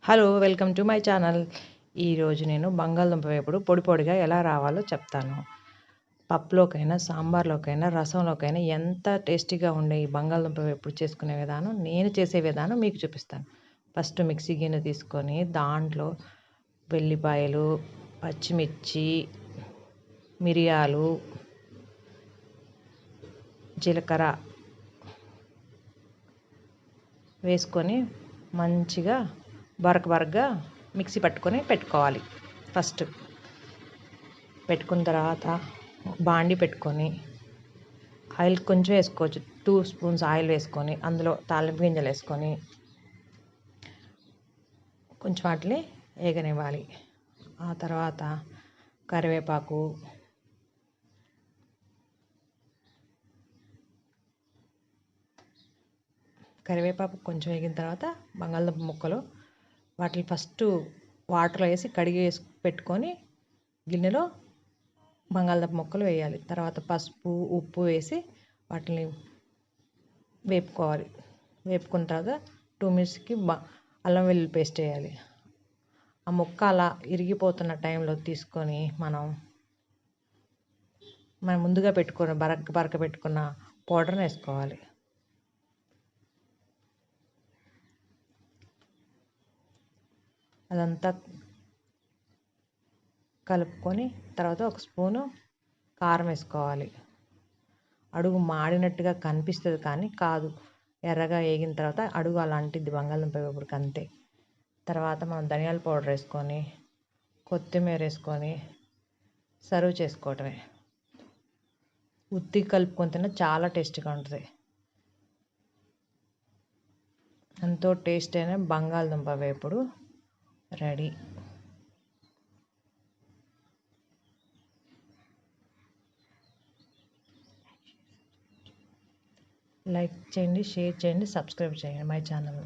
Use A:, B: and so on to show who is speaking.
A: Hello welcome to my channel. ఈరోజు నేను బంగాళదుంప వేపుడు పొడి పొడిగా ఎలా రావాలో చెప్తాను. పప్పులోకైనా, సాంబార్లోకైనా, రసంలోకైనా ఎంత టేస్టీగా ఉండే ఈ బంగాళదుంప వేపుడు చేసుకునే విధానం, నేను చేసే విధానం మీకు చూపిస్తాను. ఫస్ట్ మిక్సీ గిన్నె తీసుకొని దాంట్లో వెల్లిపాయలు, పచ్చిమిర్చి, మిరియాలు, జీలకర్ర వేసుకొని మంచిగా బరకగా మిక్సీ పట్టుకొని పెట్టుకోవాలి. ఫస్ట్ పెట్టుకున్న తర్వాత బాండి పెట్టుకొని ఆయిల్ కొంచెం వేసుకోవచ్చు. 2 స్పూన్స్ ఆయిల్ వేసుకొని అందులో తాలింపు గింజలు వేసుకొని కొంచెం వాటిని వేగనివ్వాలి. ఆ తర్వాత కరివేపాకు, కొంచెం వేగిన తర్వాత బంగాళదుంప ముక్కలు వాటిని ఫస్ట్ వాటర్లో వేసి కడిగి పెట్టుకొని గిన్నెలో బంగాళదుంప ముక్కలు వేయాలి. తర్వాత పసుపు, ఉప్పు వేసి వాటిని వేపుకోవాలి. వేపుకున్న తర్వాత 2 మినిట్స్కి అల్లం వెల్లుల్లి పేస్ట్ వేయాలి. ఆ ముక్క అలా ఇరిగిపోతున్న టైంలో తీసుకొని మనం ముందుగా పెట్టుకున్న బరక పెట్టుకున్న పౌడర్ని వేసుకోవాలి. అదంతా కలుపుకొని తర్వాత 1 స్పూను కారం వేసుకోవాలి. అడుగు మాడినట్టుగా కనిపిస్తుంది కానీ కాదు, ఎర్రగా వేగిన తర్వాత అడుగు అలాంటిది బంగాళదుంప వేపుడుకి అంతే. తర్వాత మనం ధనియాల పౌడర్ వేసుకొని కొత్తిమీర వేసుకొని సర్వ్ చేసుకోవటమే. ఉత్తి కలుపుకొని తిన్న చాలా టేస్టీగా ఉంటుంది. ఎంతో టేస్ట్ అయిన బంగాళదుంప వేపుడు రెడీ. లైక్ చేయండి, షేర్ చేయండి, సబ్స్క్రైబ్ చేయండి మై ఛానల్.